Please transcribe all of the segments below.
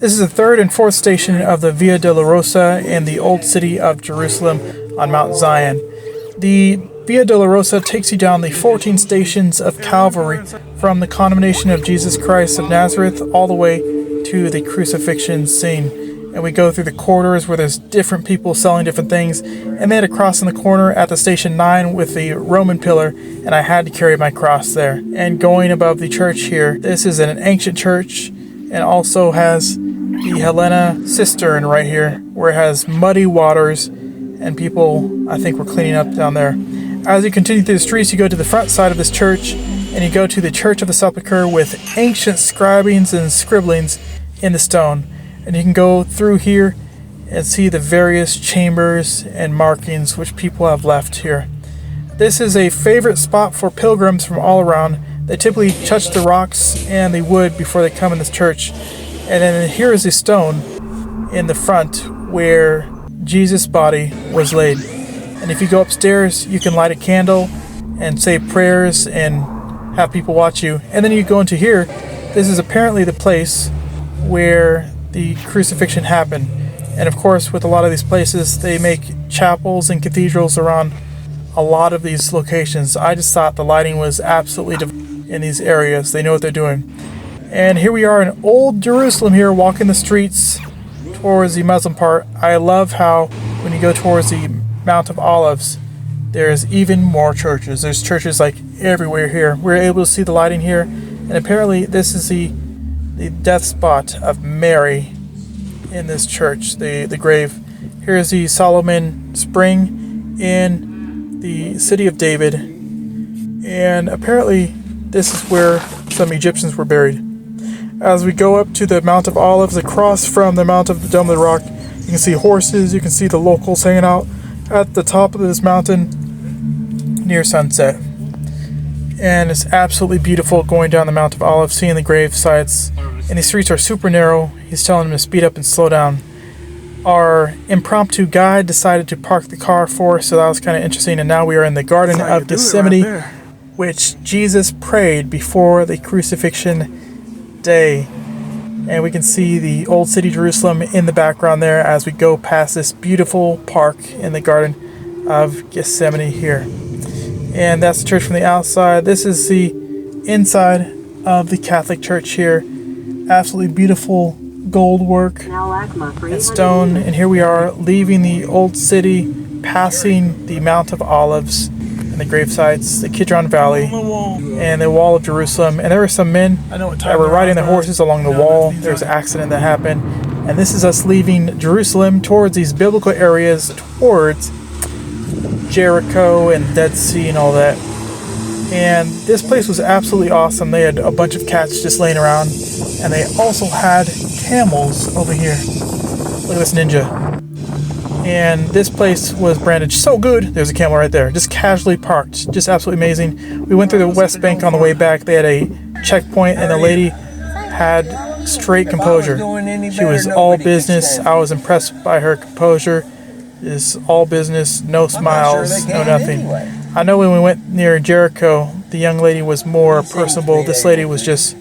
This is the third and fourth station of the Via Dolorosa in the Old City of Jerusalem on Mount Zion. The Via Dolorosa takes you down the 14 stations of Calvary from the condemnation of Jesus Christ of Nazareth all the way to the crucifixion scene. And we go through the corridors where there's different people selling different things. And they had a cross in the corner at the station 9 with the Roman pillar, and I had to carry my cross there. And going above the church here, this is an ancient church and also has the Helena cistern right here, where it has muddy waters, and people, I think, were cleaning up down there. As you continue through the streets, you go to the front side of this church, and you go to the Church of the Sepulchre with ancient scribings and scribblings in the stone. And you can go through here and see the various chambers and markings which people have left here. This is a favorite spot for pilgrims from all around. They typically touch the rocks and the wood before they come in this church. And then here is a stone in the front where Jesus' body was laid. And if you go upstairs, you can light a candle and say prayers and have people watch you. And then you go into here. This is apparently the place where the crucifixion happened. And of course, with a lot of these places, they make chapels and cathedrals around a lot of these locations. I just thought the lighting was absolutely in these areas. They know what they're doing. And here we are in Old Jerusalem here, walking the streets towards the Muslim part. I love how when you go towards the Mount of Olives, there's even more churches. There's churches like everywhere here. We're able to see the lighting here. And apparently this is the death spot of Mary in this church, the grave. Here's the Solomon Spring in the city of David. And apparently this is where some Egyptians were buried. As we go up to the Mount of Olives, across from the Mount of the Dome of the Rock, you can see horses, you can see the locals hanging out at the top of this mountain near sunset. And it's absolutely beautiful going down the Mount of Olives, seeing the grave sites. And these streets are super narrow. He's telling them to speed up and slow down. Our impromptu guide decided to park the car for us, so that was kind of interesting. And now we are in the Garden of Gethsemane, which Jesus prayed before the crucifixion day. And we can see the old city Jerusalem in the background there as we go past this beautiful park in the Garden of Gethsemane here. And that's the church from the outside. This is the inside of the Catholic Church here. Absolutely beautiful gold work and stone. And here we are leaving the old city, passing the Mount of Olives and the grave sites, the Kidron Valley, and the Wall of Jerusalem. And there were some men that were riding their horses along the wall. There was an accident that happened. And this is us leaving Jerusalem towards these biblical areas, towards Jericho and Dead Sea and all that. And this place was absolutely awesome. They had a bunch of cats just laying around. And they also had camels over here. Look at this ninja. And this place was branded so good. There's a camel right there, just casually parked. Just absolutely amazing. We went through the West Bank on the way back. They had a checkpoint, and the lady had straight composure. She was all business. I was impressed by her composure. It's all business, no smiles, no nothing. I know when we went near Jericho, the young lady was more personable. This lady was just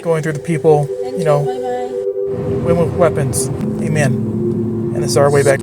going through the people, women with weapons. Amen. And this is our way back.